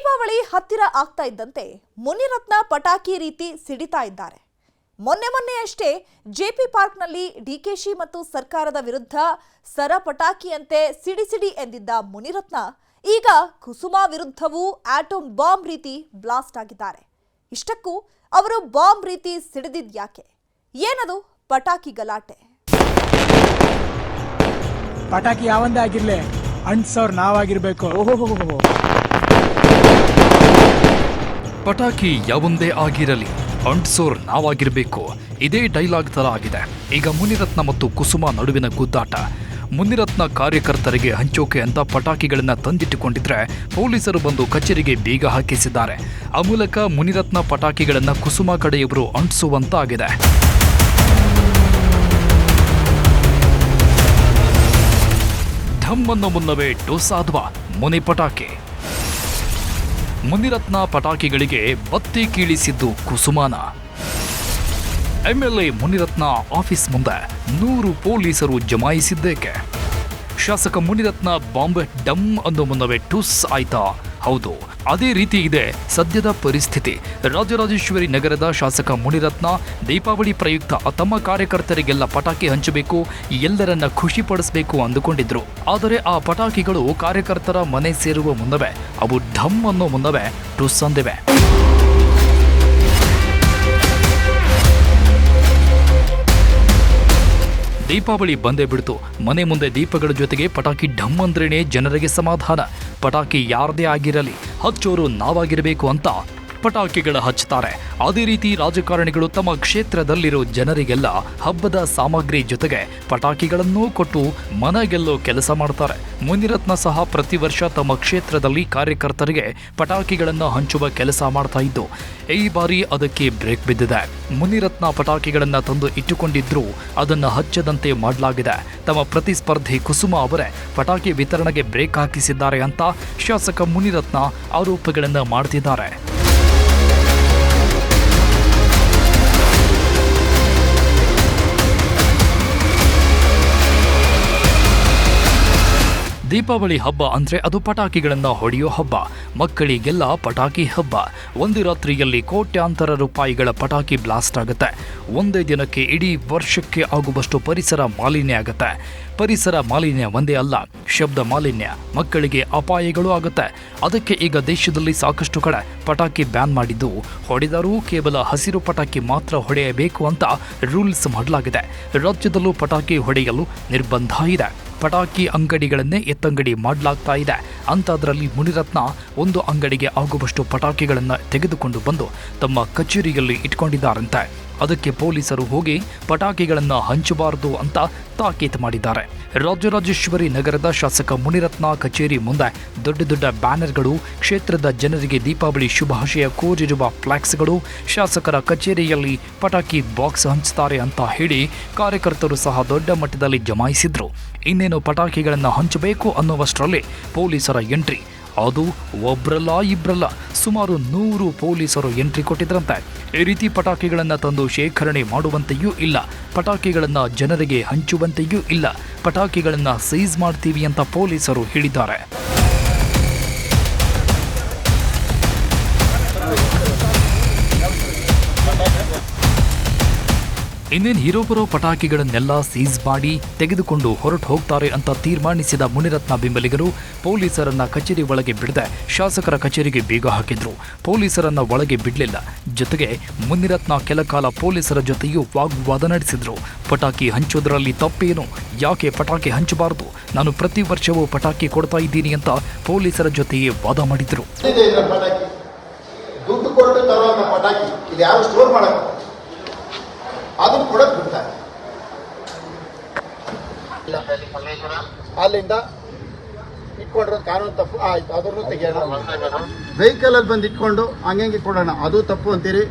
ದೀಪಾವಳಿ ಹತ್ತಿರ ಆಗ್ತಾ ಇದ್ದಂತೆ ಮುನಿರತ್ನ ಪಟಾಕಿ ರೀತಿ ಸಿಡಿತಾ ಇದ್ದಾರೆ. ಮೊನ್ನೆಯಷ್ಟೇ ಜೆಪಿ ಪಾರ್ಕ್ನಲ್ಲಿ ಡಿಕೆಶಿ ಮತ್ತು ಸರ್ಕಾರದ ವಿರುದ್ಧ ಸರ ಪಟಾಕಿಯಂತೆ ಸಿಡಿ ಎಂದಿದ್ದ ಮುನಿರತ್ನ ಈಗ ಕುಸುಮಾ ವಿರುದ್ಧವೂ ಆಟಮ್ ಬಾಂಬ್ ರೀತಿ ಬ್ಲಾಸ್ಟ್ ಆಗಿದ್ದಾರೆ. ಇಷ್ಟಕ್ಕೂ ಅವರು ಬಾಂಬ್ ರೀತಿ ಸಿಡಿದಿದ್ಯಾಕೆ? ಏನದು ಪಟಾಕಿ ಗಲಾಟೆ? ಪಟಾಕಿ ಯಾವಂದೇ ಆಗಿರ್ಲಿ ಅಂಟ್ಸೋರ್ ನಾವಾಗಿರ್ಬೇಕು. ಪಟಾಕಿ ಯಾವೊಂದೇ ಆಗಿರಲಿ ಅಂಟ್ಸೋರ್ ನಾವಾಗಿರಬೇಕು. ಇದೇ ಡೈಲಾಗ್ ತರ ಆಗಿದೆ ಈಗ ಮುನಿರತ್ನ ಮತ್ತು ಕುಸುಮಾ ನಡುವಿನ ಗುದ್ದಾಟ. ಮುನಿರತ್ನ ಕಾರ್ಯಕರ್ತರಿಗೆ ಹಂಚೋಕೆ ಅಂತ ಪಟಾಕಿಗಳನ್ನ ತಂದಿಟ್ಟುಕೊಂಡಿದ್ರೆ ಪೊಲೀಸರು ಬಂದು ಕಚೇರಿಗೆ ಬೀಗ ಹಾಕಿಸಿದ್ದಾರೆ. ಆ ಮೂಲಕ ಮುನಿರತ್ನ ಪಟಾಕಿಗಳನ್ನ ಕುಸುಮಾ ಕಡೆಯವರು ಅಂಟಿಸುವಂತಾಗಿದೆ. ಢಮ್ಮನ್ನು ಮುನ್ನವೇ ಟೋಸಾದ್ವಾ ಮುನಿ ಪಟಾಕಿ. ಮುನಿರತ್ನ ಪಟಾಕಿಗಳಿಗೆ ಬತ್ತಿ ಕೀಳಿಸಿದ್ದು ಕುಸುಮಾನ. ಎಂಎಲ್ಎ ಮುನಿರತ್ನ ಆಫೀಸ್ ಮುಂದೆ 100 ಪೊಲೀಸರು ಜಮಾಯಿಸಿದ್ದೇಕೆ? ಶಾಸಕ ಮುನಿರತ್ನ ಬಾಂಬ್ ಡಮ್ ಅನ್ನೋ ಮುನ್ನವೇ ಟುಸ್ ಆಯ್ತಾ? ಹೌದು, ಅದೇ ರೀತಿ ಇದೆ ಸದ್ಯದ ಪರಿಸ್ಥಿತಿ. ರಾಜರಾಜೇಶ್ವರಿ ನಗರದ ಶಾಸಕ ಮುನಿರತ್ನ ದೀಪಾವಳಿ ಪ್ರಯುಕ್ತ ತಮ್ಮ ಕಾರ್ಯಕರ್ತರಿಗೆಲ್ಲ ಪಟಾಕಿ ಹಂಚಬೇಕು, ಎಲ್ಲರನ್ನ ಖುಷಿಪಡಿಸಬೇಕು ಅಂದುಕೊಂಡಿದ್ರು. ಆದರೆ ಆ ಪಟಾಕಿಗಳು ಕಾರ್ಯಕರ್ತರ ಮನೆ ಸೇರುವ ಮುನ್ನವೇ ಅವು ಢಮ್ ಅನ್ನೋ ಮುನ್ನವೇ ಟುಸ್ ಅಂದಿವೆ. ದೀಪಾವಳಿ ಬಂದೇ ಬಿಡ್ತು. ಮನೆ ಮುಂದೆ ದೀಪಗಳ ಜೊತೆಗೆ ಪಟಾಕಿ ಢಮ್ ಅಂದ್ರೇನೆ ಜನರಿಗೆ ಸಮಾಧಾನ. ಪಟಾಕಿ ಯಾರದೇ ಆಗಿರಲಿ ಹಚ್ಚೋರು ನಾವಾಗಿರಬೇಕು ಅಂತ ಪಟಾಕಿಗಳ ಹಚ್ಚುತ್ತಾರೆ. ಅದೇ ರೀತಿ ರಾಜಕಾರಣಿಗಳು ತಮ್ಮ ಕ್ಷೇತ್ರದಲ್ಲಿರೋ ಜನರಿಗೆಲ್ಲ ಹಬ್ಬದ ಸಾಮಗ್ರಿ ಜೊತೆಗೆ ಪಟಾಕಿಗಳನ್ನೂ ಕೊಟ್ಟು ಮನೆಗೆಲ್ಲೋ ಕೆಲಸ ಮಾಡ್ತಾರೆ. ಮುನಿರತ್ನ ಸಹ ಪ್ರತಿ ವರ್ಷ ತಮ್ಮ ಕ್ಷೇತ್ರದಲ್ಲಿ ಕಾರ್ಯಕರ್ತರಿಗೆ ಪಟಾಕಿಗಳನ್ನು ಹಂಚುವ ಕೆಲಸ ಮಾಡ್ತಾ ಇದ್ದು ಈ ಬಾರಿ ಅದಕ್ಕೆ ಬ್ರೇಕ್ ಬಿದ್ದಿದೆ. ಮುನಿರತ್ನ ಪಟಾಕಿಗಳನ್ನು ತಂದು ಇಟ್ಟುಕೊಂಡಿದ್ರೂ ಅದನ್ನು ಹಚ್ಚದಂತೆ ಮಾಡಲಾಗಿದೆ. ತಮ್ಮ ಪ್ರತಿಸ್ಪರ್ಧಿ ಕುಸುಮಾ ಅವರೇ ಪಟಾಕಿ ವಿತರಣೆಗೆ ಬ್ರೇಕ್ ಹಾಕಿಸಿದ್ದಾರೆ ಅಂತ ಶಾಸಕ ಮುನಿರತ್ನ ಆರೋಪಗಳನ್ನು ಮಾಡ್ತಿದ್ದಾರೆ. ದೀಪಾವಳಿ ಹಬ್ಬ ಅಂದ್ರೆ ಅದು ಪಟಾಕಿಗಳನ್ನ ಹೊಡೆಯೋ ಹಬ್ಬ. ಮಕ್ಕಳಿಗೆಲ್ಲ ಪಟಾಕಿ ಹಬ್ಬ. ಒಂದು ರಾತ್ರಿಯಲ್ಲಿ ಕೋಟ್ಯಾಂತರ ರೂಪಾಯಿಗಳ ಪಟಾಕಿ ಬ್ಲಾಸ್ಟ್ ಆಗುತ್ತೆ. ಒಂದೇ ದಿನಕ್ಕೆ ಇಡೀ ವರ್ಷಕ್ಕೆ ಆಗುವಷ್ಟು ಪರಿಸರ ಮಾಲಿನ್ಯ ಆಗುತ್ತೆ. ಪರಿಸರ ಮಾಲಿನ್ಯ ಒಂದೇ ಅಲ್ಲ, ಶಬ್ದ ಮಾಲಿನ್ಯ, ಮಕ್ಕಳಿಗೆ ಅಪಾಯಗಳು ಆಗುತ್ತೆ. ಅದಕ್ಕೆ ಈಗ ದೇಶದಲ್ಲಿ ಸಾಕಷ್ಟು ಕಡೆ ಪಟಾಕಿ ಬ್ಯಾನ್ ಮಾಡಿದ್ದು, ಹೊಡೆದರೂ ಕೇವಲ ಹಸಿರು ಪಟಾಕಿ ಮಾತ್ರ ಹೊಡೆಯಬೇಕು ಅಂತ ರೂಲ್ಸ್ ಮಾಡಲಾಗಿದೆ. ರಾಜ್ಯದಲ್ಲೂ ಪಟಾಕಿ ಹೊಡೆಯಲು ನಿರ್ಬಂಧ ಇದೆ. ಪಟಾಕಿ ಅಂಗಡಿಗಳನ್ನೇ ಎತ್ತಂಗಡಿ ಮಾಡಲಾಗ್ತಾ ಇದೆ. ಅಂಥದ್ರಲ್ಲಿ ಮುನಿರತ್ನ ಒಂದು ಅಂಗಡಿಗೆ ಆಗುವಷ್ಟು ಪಟಾಕಿಗಳನ್ನು ತೆಗೆದುಕೊಂಡು ಬಂದು ತಮ್ಮ ಕಚೇರಿಯಲ್ಲಿ ಇಟ್ಕೊಂಡಿದ್ದಾರಂತೆ. ಅದಕ್ಕೆ ಪೊಲೀಸರು ಹೋಗಿ ಪಟಾಕಿಗಳನ್ನು ಹಂಚಬಾರದು ಅಂತ ತಾಕೀತು ಮಾಡಿದ್ದಾರೆ. ರಾಜರಾಜೇಶ್ವರಿ ನಗರದ ಶಾಸಕ ಮುನಿರತ್ನ ಕಚೇರಿ ಮುಂದೆ ದೊಡ್ಡ ಬ್ಯಾನರ್ಗಳು, ಕ್ಷೇತ್ರದ ಜನರಿಗೆ ದೀಪಾವಳಿ ಶುಭಾಶಯ ಕೋರಿರುವ ಫ್ಲಾಕ್ಸ್ಗಳು, ಶಾಸಕರ ಕಚೇರಿಯಲ್ಲಿ ಪಟಾಕಿ ಬಾಕ್ಸ್ ಹಂಚುತ್ತಾರೆ ಅಂತ ಹೇಳಿ ಕಾರ್ಯಕರ್ತರು ಸಹ ದೊಡ್ಡ ಮಟ್ಟದಲ್ಲಿ ಜಮಾಯಿಸಿದ್ರು. ಇನ್ನೇನು ಪಟಾಕಿಗಳನ್ನು ಹಂಚಬೇಕು ಅನ್ನುವಷ್ಟರಲ್ಲಿ ಪೊಲೀಸರ ಎಂಟ್ರಿ. ಅದು ಒಬ್ರಲ್ಲ ಇಬ್ರಲ್ಲ, ಸುಮಾರು 100 ಪೊಲೀಸರು ಎಂಟ್ರಿ ಕೊಟ್ಟಿದ್ರಂತೆ. ಈ ರೀತಿ ಪಟಾಕಿಗಳನ್ನು ತಂದು ಶೇಖರಣೆ ಮಾಡುವಂತೆಯೂ ಇಲ್ಲ, ಪಟಾಕಿಗಳನ್ನು ಜನರಿಗೆ ಹಂಚುವಂತೆಯೂ ಇಲ್ಲ, ಪಟಾಕಿಗಳನ್ನು ಸೀಸ್ ಮಾಡ್ತೀವಿ ಅಂತ ಪೊಲೀಸರು ಹೇಳಿದ್ದಾರೆ. ಇನ್ನೇನು ಹೀರೋ ಬರೋ ಪಟಾಕಿಗಳನ್ನೆಲ್ಲ ಸೀಸ್ ಮಾಡಿ ತೆಗೆದುಕೊಂಡು ಹೊರಟು ಹೋಗ್ತಾರೆ ಅಂತ ತೀರ್ಮಾನಿಸಿದ ಮುನಿರತ್ನ ಬೆಂಬಲಿಗರು ಪೊಲೀಸರನ್ನ ಕಚೇರಿ ಒಳಗೆ ಬಿಡದೆ ಶಾಸಕರ ಕಚೇರಿಗೆ ಬೀಗ ಹಾಕಿದ್ರು. ಪೊಲೀಸರನ್ನ ಒಳಗೆ ಬಿಡಲಿಲ್ಲ. ಜೊತೆಗೆ ಮುನಿರತ್ನ ಕೆಲಕಾಲ ಪೊಲೀಸರ ಜೊತೆಯೂ ವಾಗ್ವಾದ ನಡೆಸಿದ್ರು. ಪಟಾಕಿ ಹಂಚೋದ್ರಲ್ಲಿ ತಪ್ಪೇನು? ಯಾಕೆ ಪಟಾಕಿ ಹಂಚಬಾರದು? ನಾನು ಪ್ರತಿ ವರ್ಷವೂ ಪಟಾಕಿ ಕೊಡ್ತಾ ಇದ್ದೀನಿ ಅಂತ ಪೊಲೀಸರ ಜೊತೆಯೇ ವಾದ ಮಾಡಿದ್ರು. ಅದನ್ನು ಕೊಡಕ್ ಬಿಡ್ತಾರೆ. ಅಲ್ಲಿಂದ ಇಟ್ಕೊಂಡಿರೋದು ಕಾನೂನು ತಪ್ಪು ಆಯ್ತು, ಅದನ್ನು ತೆಗಿಯೋಣ. ವೆಹಿಕಲ್ ಅಲ್ಲಿ ಬಂದು ಇಟ್ಕೊಂಡು ಹಂಗೆ ಕೊಡೋಣ, ಅದು ತಪ್ಪು ಅಂತೀರಿ.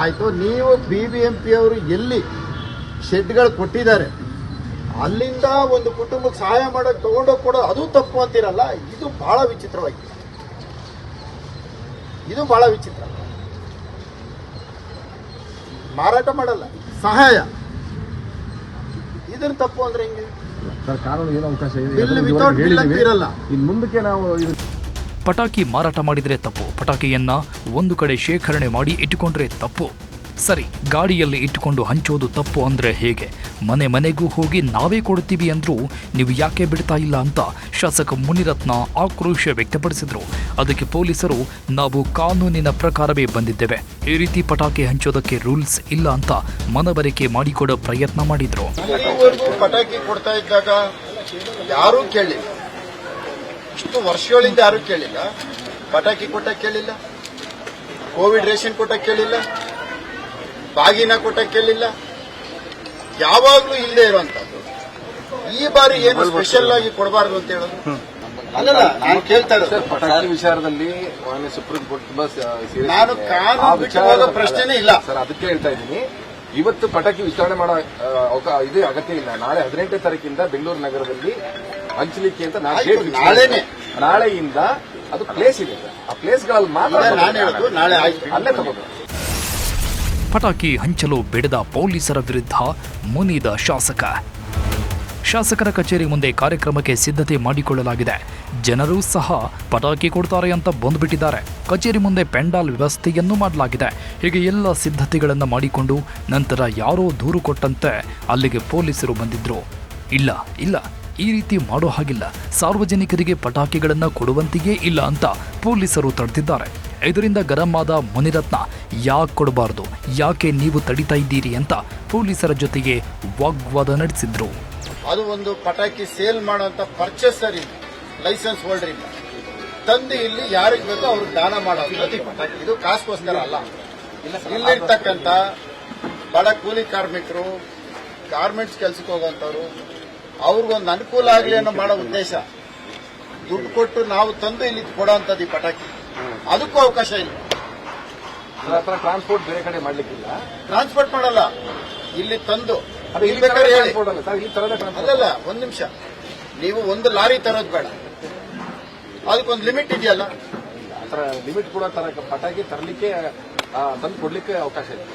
ಆಯ್ತು, ನೀವು BBMP ಅವರು ಎಲ್ಲಿ ಶೆಡ್ಗಳು ಕೊಟ್ಟಿದ್ದಾರೆ ಅಲ್ಲಿಂದ ಒಂದು ಕುಟುಂಬಕ್ಕೆ ಸಹಾಯ ಮಾಡೋಕೆ ತಗೊಂಡೋಗಿ ಕೊಡೋ, ಅದು ತಪ್ಪು ಅಂತೀರಲ್ಲ. ಇದು ಬಹಳ ವಿಚಿತ್ರವಾಗಿದೆ. ಇದು ಬಹಳ ವಿಚಿತ್ರ. ಮಾರಾಟ ಮಾಡಲ್ಲ, ಸಹಾಯ, ಇದನ್ನ ತಪ್ಪು ಅಂದ್ರೆ ಹೆಂಗೆ? ಕಾನೂನು ಏನು ಅವಕಾಶ ಇದೆ? ಬಿಲ್ ವಿತೌಟ್ ಬಿಲ್ ಅಂತಿರಲ್ಲ. ಇನ್ನು ಮುಂದಕ್ಕೆ ನಾವು ಪಟಾಕಿ ಮಾರಾಟ ಮಾಡಿದರೆ ತಪ್ಪು, ಪಟಾಕಿಯನ್ನ ಒಂದು ಕಡೆ ಶೇಖರಣೆ ಮಾಡಿ ಇಟ್ಟುಕೊಂಡ್ರೆ ತಪ್ಪು. ಸರಿ, ಗಾಡಿಯಲ್ಲಿ ಇಟ್ಟುಕೊಂಡು ಹಂಚೋದು ತಪ್ಪು ಅಂದ್ರೆ ಹೇಗೆ? ಮನೆ ಮನೆಗೂ ಹೋಗಿ ನಾವೇ ಕೊಡ್ತೀವಿ ಅಂದ್ರೂ ನೀವು ಯಾಕೆ ಬಿಡ್ತಾ ಇಲ್ಲ ಅಂತ ಶಾಸಕ ಮುನಿರತ್ನ ಆಕ್ರೋಶ ವ್ಯಕ್ತಪಡಿಸಿದ್ರು. ಅದಕ್ಕೆ ಪೊಲೀಸರು, ನಾವು ಕಾನೂನಿನ ಪ್ರಕಾರವೇ ಬಂದಿದ್ದೇವೆ, ಈ ರೀತಿ ಪಟಾಕಿ ಹಂಚೋದಕ್ಕೆ ರೂಲ್ಸ್ ಇಲ್ಲ ಅಂತ ಮನವರಿಕೆ ಮಾಡಿಕೊಡೋ ಪ್ರಯತ್ನ ಮಾಡಿದ್ರು. ಇಲ್ಲಿವರೆಗೂ ಪಟಾಕಿ ಕೊಡ್ತಾ ಇದ್ದಾಗ ಯಾರೂ ಕೇಳಿಲ್ಲ, ಇಷ್ಟು ವರ್ಷಗಳಿಂದ ಯಾರೂ ಕೇಳಿಲ್ಲ. ಪಟಾಕಿ ಕೊಟ್ಟ ಕೇಳಿಲ್ಲ, ಕೋವಿಡ್ ರೇಷನ್ ಕೊಟ್ಟ ಕೇಳಿಲ್ಲ, ಬಾಗಿನ ಕೊಟ್ಟ ಕೇಳಿಲ್ಲ, ಯಾವಾಗ್ಲೂ ಇಲ್ಲದೆ ಇರುವಂತದ್ದು. ಈ ಬಾರಿ ಏನು ಸ್ಪೆಷಲ್ ಆಗಿ ಕೊಡಬಾರ್ದು ಅಂತ ಹೇಳೋದು ಅಲ್ಲಲ್ಲ. ನಾನು ಕೇಳ್ತಾ ಇರೋದು ಪಟಾಕಿ ವಿಚಾರದಲ್ಲಿ ಮಾನ್ಯ ಸುಪ್ರೀಂ ಕೋರ್ಟ್ ತುಂಬಾ ನಾನು ಕಾನೂನು ಬಿಟ್ಟು ಹೋಗೋ ಪ್ರಶ್ನೆನೇ ಇಲ್ಲ ಸರ್. ಅದಕ್ಕೆ ಹೇಳ್ತಾ ಇದ್ದೀನಿ, ಇವತ್ತು ಪಟಾಕಿ ವಿಚಾರಣೆ ಮಾಡೋ ಇದೇ ಅಗತ್ಯ ಇಲ್ಲ. ನಾಳೆ 18ನೇ ತಾರೀಕಿಂದ ಬೆಂಗಳೂರು ನಗರದಲ್ಲಿ ಹಂಚಲಿಕ್ಕೆ ಅಂತ ನಾಳೆನೆ, ನಾಳೆಯಿಂದ ಅದು ಪ್ಲೇಸ್ ಇದೆ. ಆ ಪ್ಲೇಸ್ಗಳಲ್ಲಿ ಮಾತ್ರ ನಾನು ಹೇಳೋದು ನಾಳೆ ಆಯ್ತು, ಅಲ್ಲೇ ತಗೋದು. ಪಟಾಕಿ ಹಂಚಲು ಬಿಡದ ಪೊಲೀಸರ ವಿರುದ್ಧ ಮುನಿದ ಶಾಸಕರ ಕಚೇರಿ ಮುಂದೆ ಕಾರ್ಯಕ್ರಮಕ್ಕೆ ಸಿದ್ಧತೆ ಮಾಡಿಕೊಳ್ಳಲಾಗಿದೆ. ಜನರೂ ಸಹ ಪಟಾಕಿ ಕೊಡ್ತಾರೆ ಅಂತ ಬಂದುಬಿಟ್ಟಿದ್ದಾರೆ. ಕಚೇರಿ ಮುಂದೆ ಪೆಂಡಾಲ್ ವ್ಯವಸ್ಥೆಯನ್ನು ಮಾಡಲಾಗಿದೆ. ಹೀಗೆ ಎಲ್ಲ ಸಿದ್ಧತೆಗಳನ್ನು ಮಾಡಿಕೊಂಡು ನಂತರ ಯಾರೋ ದೂರು ಕೊಟ್ಟಂತೆ ಅಲ್ಲಿಗೆ ಪೊಲೀಸರು ಬಂದಿದ್ರು. ಇಲ್ಲ ಈ ರೀತಿ ಮಾಡೋ ಹಾಗಿಲ್ಲ, ಸಾರ್ವಜನಿಕರಿಗೆ ಪಟಾಕಿಗಳನ್ನು ಕೊಡುವಂತೆಯೇ ಇಲ್ಲ ಅಂತ ಪೊಲೀಸರು ತಡೆದಿದ್ದಾರೆ. ಇದರಿಂದ ಗರಂ ಆದ ಮುನಿರತ್ನ, ಯಾಕೆ ಕೊಡಬಾರ್ದು, ಯಾಕೆ ನೀವು ತಡಿತಾ ಇದ್ದೀರಿ ಅಂತ ಪೊಲೀಸರ ಜೊತೆಗೆ ವಾಗ್ವಾದ ನಡೆಸಿದ್ರು. ಅದು ಒಂದು ಪಟಾಕಿ ಸೇಲ್ ಮಾಡುವಂತ ಪರ್ಚೇಸರ್ ಇಲ್ಲ, ಲೈಸೆನ್ಸ್ ಹೋಲ್ಡರ್ ಇಲ್ಲ, ತಂದು ಇಲ್ಲಿ ಯಾರಿಗೆ ಬೇಕೋ ಅವ್ರಿಗೆ ದಾನ ಮಾಡೋದು ಪಟಾಕಿ. ಇದು ಕಾಸ್ಗೋಸ್ಕರ ಅಲ್ಲ. ಇಲ್ಲಿರ್ತಕ್ಕಂಥ ಬಡ ಕೂಲಿ ಕಾರ್ಮಿಕರು, ಗಾರ್ಮೆಂಟ್ಸ್ ಕೆಲ್ಸಕ್ಕೆ ಹೋಗುವಂತವ್ರು, ಅವ್ರಿಗೊಂದು ಅನುಕೂಲ ಆಗಲಿ ಅನ್ನೋ ಮಾಡೋ ಉದ್ದೇಶ. ದುಡ್ಡು ಕೊಟ್ಟು ನಾವು ತಂದು ಇಲ್ಲಿ ಕೊಡೋಂಥದ್ದು ಈ ಪಟಾಕಿ, ಅದಕ್ಕೂ ಅವಕಾಶ ಇಲ್ಲ. ಟ್ರಾನ್ಸ್ಪೋರ್ಟ್ ಬೇರೆ ಕಡೆ ಮಾಡ್ಲಿಕ್ಕಿಲ್ಲ, ಟ್ರಾನ್ಸ್ಪೋರ್ಟ್ ಮಾಡಲ್ಲ, ಇಲ್ಲಿ ತಂದು ಅಲ್ಲಲ್ಲ. ಒಂದ್ ನಿಮಿಷ, ನೀವು ಒಂದು ಲಾರಿ ತರೋದು ಬೇಡ, ಅದಕ್ಕೊಂದು ಲಿಮಿಟ್ ಇದೆಯಲ್ಲ. ಲಿಮಿಟ್ ಕೂಡ ಪಟಾಕಿ ತರಲಿಕ್ಕೆ ತಂದು ಕೊಡ್ಲಿಕ್ಕೆ ಅವಕಾಶ ಇದೆ.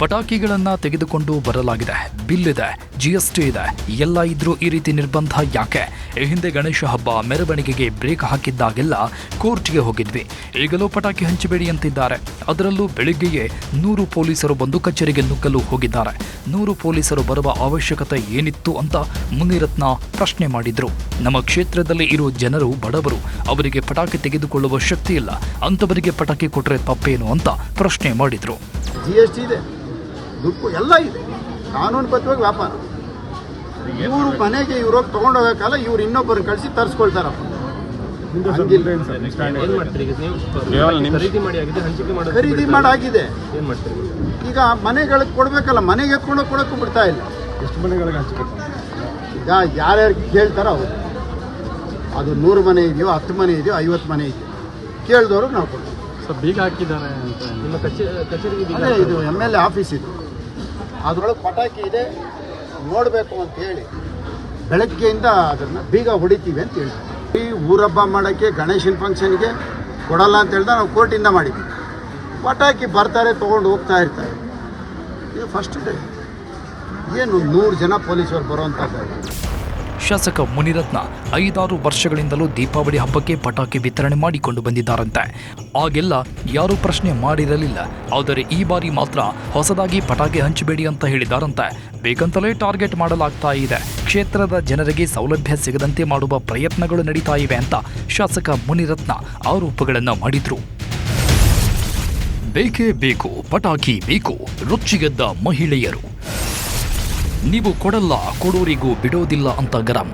ಪಟಾಕಿಗಳನ್ನ ತೆಗೆದುಕೊಂಡು ಬರಲಾಗಿದೆ, ಬಿಲ್ ಇದೆ, GST ಇದೆ, ಎಲ್ಲ ಇದ್ರೂ ಈ ರೀತಿ ನಿರ್ಬಂಧ ಯಾಕೆ? ಈ ಹಿಂದೆ ಗಣೇಶ ಹಬ್ಬ ಮೆರವಣಿಗೆಗೆ ಬ್ರೇಕ್ ಹಾಕಿದ್ದಾಗೆಲ್ಲ ಕೋರ್ಟ್ಗೆ ಹೋಗಿದ್ವಿ. ಈಗಲೂ ಪಟಾಕಿ ಹಂಚಬೇಡಿ ಅಂತಿದ್ದಾರೆ. ಅದರಲ್ಲೂ ಬೆಳಿಗ್ಗೆಯೇ 100 ಪೊಲೀಸರು ಬಂದು ಕಚೇರಿಗೆ ನುಗ್ಗಲು ಹೋಗಿದ್ದಾರೆ. 100 ಪೊಲೀಸರು ಬರುವ ಅವಶ್ಯಕತೆ ಏನಿತ್ತು ಅಂತ ಮುನಿರತ್ನ ಪ್ರಶ್ನೆ ಮಾಡಿದ್ರು. ನಮ್ಮ ಕ್ಷೇತ್ರದಲ್ಲಿ ಇರೋ ಜನರು ಬಡವರು, ಅವರಿಗೆ ಪಟಾಕಿ ತೆಗೆದುಕೊಳ್ಳುವ ಶಕ್ತಿ ಇಲ್ಲ, ಅಂತವರಿಗೆ ಪಟಾಕಿ ಕೊಟ್ರೆ ತಪ್ಪೇನು ಅಂತ ಪ್ರಶ್ನೆ ಮಾಡಿದ್ರು. GST ಇದೆ, ದುಡ್ಡು ಎಲ್ಲ ಇದೆ, ಕಾನೂನುಬದ್ಧವಾಗಿ ವ್ಯಾಪಾರ. ಇವರು ಮನೆಗೆ ಇವ್ರು ತಗೊಂಡೋಗಕ್ಕಲ್ಲ, ಇವ್ರು ಇನ್ನೊಬ್ಬರನ್ನ ಕಳಿಸಿ ತರಿಸ್ಕೊಳ್ತಾರಪ್ಪ. ಖರೀದಿ ಮಾಡಾಗಿದೆ, ಈಗ ಮನೆಗಳಿಗೆ ಕೊಡ್ಬೇಕಲ್ಲ, ಮನೆಗೆ ಎತ್ಕೊಂಡು ಕೊಡಕ್ಕೂ ಬಿಡ್ತಾ ಇಲ್ಲ. ಎಷ್ಟು ಮನೆಗಳಿಗೆ ಹಂಚಬೇಕು? ಈಗ ಯಾರ್ಯಾರು ಕೇಳ್ತಾರ ಅವರು, ಅದು 100 ಮನೆ ಇದೆಯೋ, 10 ಮನೆ ಇದೆಯೋ, 50 ಮನೆ ಇದೆಯೋ, ಕೇಳಿದವ್ರಿಗೆ ನಾವು ಕೊಡ್ತೀವಿ. ಸರ್, ಬೀಗ ಹಾಕಿದ್ದಾರೆ ಅಂತ ನಿಮ್ಮ ಕಚೇರಿಗೆ? ಅದೇ ಇದು MLA ಆಫೀಸ್ ಇದು, ಅದರೊಳಗೆ ಪಟಾಕಿ ಇದೆ, ನೋಡಬೇಕು ಅಂತ ಹೇಳಿ ಬೆಳಗ್ಗೆಯಿಂದ ಅದನ್ನು ಬೀಗ ಹೊಡಿತೀವಿ ಅಂತ ಹೇಳ್ತೀವಿ. ಈ ಊರಬ್ಬ ಮಾಡೋಕ್ಕೆ, ಗಣೇಶನ ಫಂಕ್ಷನ್ಗೆ ಕೊಡಲ್ಲ ಅಂತ ಹೇಳ್ದ ನಾವು ಕೋರ್ಟಿಂದ ಮಾಡಿದ್ವಿ. ಪಟಾಕಿ ಬರ್ತಾರೆ, ತೊಗೊಂಡು ಹೋಗ್ತಾ ಇರ್ತಾರೆ. ಇದು ಫಸ್ಟ್ ಡೇ ಏನು 100 ಜನ ಪೊಲೀಸರು ಬರುವಂಥದ್ದು. ಶಾಸಕ ಮುನಿರತ್ನ 5-6 ವರ್ಷಗಳಿಂದಲೂ ದೀಪಾವಳಿ ಹಬ್ಬಕ್ಕೆ ಪಟಾಕಿ ವಿತರಣೆ ಮಾಡಿಕೊಂಡು ಬಂದಿದ್ದಾರಂತೆ. ಆಗೆಲ್ಲ ಯಾರೂ ಪ್ರಶ್ನೆ ಮಾಡಿರಲಿಲ್ಲ. ಆದರೆ ಈ ಬಾರಿ ಮಾತ್ರ ಹೊಸದಾಗಿ ಪಟಾಕಿ ಹಂಚಬೇಡಿ ಅಂತ ಹೇಳಿದಾರಂತೆ. ಬೇಕಂತಲೇ ಟಾರ್ಗೆಟ್ ಮಾಡಲಾಗ್ತಾ ಇದೆ. ಕ್ಷೇತ್ರದ ಜನರಿಗೆ ಸೌಲಭ್ಯ ಸಿಗದಂತೆ ಮಾಡುವ ಪ್ರಯತ್ನಗಳು ನಡೀತಾ ಇವೆ ಅಂತ ಶಾಸಕ ಮುನಿರತ್ನ ಆರೋಪಗಳನ್ನು ಮಾಡಿದ್ರು. ಬೇಕೇ ಬೇಕು, ಪಟಾಕಿ ಬೇಕು, ರುಚಿಗೆದ್ದ ಮಹಿಳೆಯರು. ನೀವು ಕೊಡಲ್ಲ, ಕೊಡೋರಿಗೂ ಬಿಡೋದಿಲ್ಲ ಅಂತ ಗರಂ.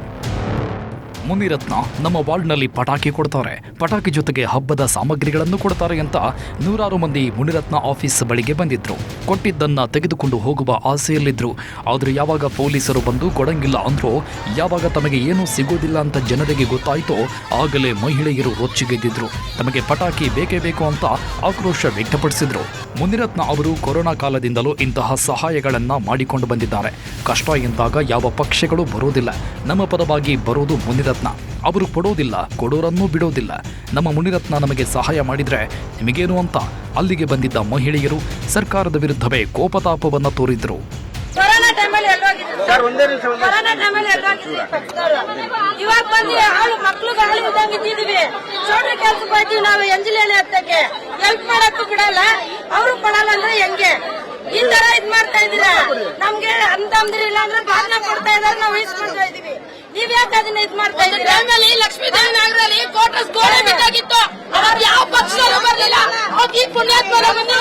ಮುನಿರತ್ನ ನಮ್ಮ ವಾರ್ಡ್ನಲ್ಲಿ ಪಟಾಕಿ ಕೊಡ್ತಾರೆ, ಪಟಾಕಿ ಜೊತೆಗೆ ಹಬ್ಬದ ಸಾಮಗ್ರಿಗಳನ್ನು ಕೊಡ್ತಾರೆ ಅಂತ 100 ಮಂದಿ ಮುನಿರತ್ನ ಆಫೀಸ್ ಬಳಿಗೆ ಬಂದಿದ್ರು. ಕೊಟ್ಟಿದ್ದನ್ನ ತೆಗೆದುಕೊಂಡು ಹೋಗುವ ಆಸೆಯಲ್ಲಿದ್ರು. ಆದರೆ ಯಾವಾಗ ಪೊಲೀಸರು ಬಂದು ಕೊಡಂಗಿಲ್ಲ ಅಂದ್ರೋ, ಯಾವಾಗ ತಮಗೆ ಏನೂ ಸಿಗೋದಿಲ್ಲ ಅಂತ ಜನರಿಗೆ ಗೊತ್ತಾಯ್ತೋ ಆಗಲೇ ಮಹಿಳೆಯರು ರೊಚ್ಚಿಗೆದ್ದಿದ್ರು. ತಮಗೆ ಪಟಾಕಿ ಬೇಕೇ ಬೇಕು ಅಂತ ಆಕ್ರೋಶ ವ್ಯಕ್ತಪಡಿಸಿದ್ರು. ಮುನಿರತ್ನ ಅವರು ಕೊರೋನಾ ಕಾಲದಿಂದಲೂ ಇಂತಹ ಸಹಾಯಗಳನ್ನ ಮಾಡಿಕೊಂಡು ಬಂದಿದ್ದಾರೆ. ಕಷ್ಟ ಎಂದಾಗ ಯಾವ ಪಕ್ಷಗಳು ಬರೋದಿಲ್ಲ, ನಮ್ಮ ಪರವಾಗಿ ಬರೋದು ಮುನಿರತ್ನ. ಅವರು ಕೊಡೋದಿಲ್ಲ, ಕೊಡೋರನ್ನೂ ಬಿಡೋದಿಲ್ಲ. ನಮ್ಮ ಮುನಿರತ್ನ ನಮಗೆ ಸಹಾಯ ಮಾಡಿದ್ರೆ ನಿಮಗೇನು ಅಂತ ಅಲ್ಲಿಗೆ ಬಂದಿದ್ದ ಮಹಿಳೆಯರು ಸರ್ಕಾರದ ವಿರುದ್ಧವೇ ಕೋಪತಾಪವನ್ನು ತೋರಿದ್ರು. ಕೊರೋನಾ ಟೈಮಲ್ಲಿ ಎಲ್ಲೋಗಿದ್ರು ಕೊರೋನಾ ಟೈಮಲ್ಲಿ ಎಲ್ಲೋಗಿದ್ವಿ ಪಕ್ಷದವರು. ಇವಾಗ ಬಂದು ಹಾಳು ಮಕ್ಳಿಗೆ ಹಾಳು ಇದ್ದಂಗೆ ಇದ್ದಿದ್ವಿ. ಚೋಟ್ರ ಕೆಲ್ಸಕ್ಕೆ ಹೋಯ್ತೀವಿ ನಾವು ಎಂಜಿಲೇನೆ ಹತ್ತಕ್ಕೆ ಹೆಲ್ಪ್ ಮಾಡಕ್ಕೂ ಬಿಡಲ್ಲ, ಅವರು ಕೊಡಲ್ಲ ಅಂದ್ರೆ ಹೆಂಗೆ? ಈ ತರ ಇದ್ ಮಾಡ್ತಾ ಇದೀರ. ನಮ್ಗೆ ಅಂತಂದ್ರಿಲ್ಲ ಅಂದ್ರೆ ಭಾವನೆ ಕೊಡ್ತಾ ಇದಾರೆ, ನಾವು ಇಸ್ಕೊಳ್ತಾ ಇದೀವಿ. ನೀವ್ ಯಾಕೆ ಅದನ್ನ ಇದ್ ಮಾಡ್ತಾ ಇದ್ದೀರಿ? ಲಕ್ಷ್ಮೀ ದೇವಿ ನಗರಲ್ಲಿ ಕೋಟರ್ಸ್ ಗೋಡೆ ಬಿದ್ದಾಗಿತ್ತು, ಅವಾಗ ಯಾವ ಪಕ್ಷದಲ್ಲೂ ಬರ್ಲಿಲ್ಲ. ಅವಾಗ ಈ ಪುಣ್ಯಾತ್ಮರ ಬಂದು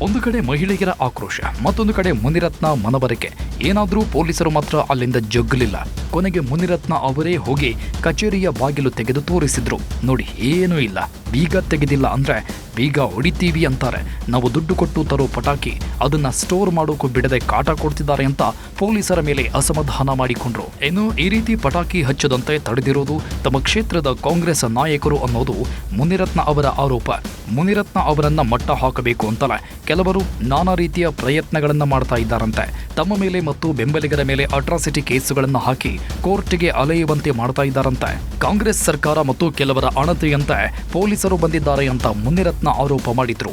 ಒಂದು ಕಡೆ ಮಹಿಳೆಯರ ಆಕ್ರೋಶ, ಮತ್ತೊಂದು ಕಡೆ ಮುನಿರತ್ನ ಮನವರಿಕೆ. ಏನಾದ್ರೂ ಪೊಲೀಸರು ಮಾತ್ರ ಅಲ್ಲಿಂದ ಜಗ್ಗಲಿಲ್ಲ. ಕೊನೆಗೆ ಮುನಿರತ್ನ ಅವರೇ ಹೋಗಿ ಕಚೇರಿಯ ಬಾಗಿಲು ತೆಗೆದು ತೋರಿಸಿದ್ರು. ನೋಡಿ, ಏನೂ ಇಲ್ಲ, ಬೀಗ ತೆಗೆದಿಲ್ಲ ಅಂದ್ರೆ ಬೀಗ ಹೊಡಿತೀವಿ ಅಂತಾರೆ. ನಾವು ದುಡ್ಡು ಕೊಟ್ಟು ತರೋ ಪಟಾಕಿ ಅದನ್ನ ಸ್ಟೋರ್ ಮಾಡೋಕು ಬಿಡದೆ ಕಾಟ ಕೊಡ್ತಿದ್ದಾರೆ ಅಂತ ಪೊಲೀಸರ ಮೇಲೆ ಅಸಮಾಧಾನ ಮಾಡಿಕೊಂಡ್ರು. ಇನ್ನು ಈ ರೀತಿ ಪಟಾಕಿ ಹಚ್ಚದಂತೆ ತಡೆದಿರೋದು ತಮ್ಮ ಕ್ಷೇತ್ರದ ಕಾಂಗ್ರೆಸ್ ನಾಯಕರು ಅನ್ನೋದು ಮುನಿರತ್ನ ಅವರ ಆರೋಪ. ಮುನಿರತ್ನ ಅವರನ್ನ ಮಟ್ಟ ಹಾಕಬೇಕು ಅಂತಲೇ ಕೆಲವರು ನಾನಾ ರೀತಿಯ ಪ್ರಯತ್ನಗಳನ್ನ ಮಾಡ್ತಾ ಇದ್ದಾರಂತೆ. ತಮ್ಮ ಮೇಲೆ ಮತ್ತು ಬೆಂಬಲಿಗರ ಮೇಲೆ ಅಟ್ರಾಸಿಟಿ ಕೇಸುಗಳನ್ನು ಹಾಕಿ ಕೋರ್ಟ್ಗೆ ಅಲೆಯುವಂತೆ ಮಾಡ್ತಾ ಇದ್ದಾರಂತೆ. ಕಾಂಗ್ರೆಸ್ ಸರ್ಕಾರ ಮತ್ತು ಕೆಲವರ ಅಣತೆಯಂತೆ ಪೊಲೀಸರು ಬಂದಿದ್ದಾರೆ ಅಂತ ಮುನಿರತ್ನ ಆರೋಪ ಮಾಡಿದ್ರು.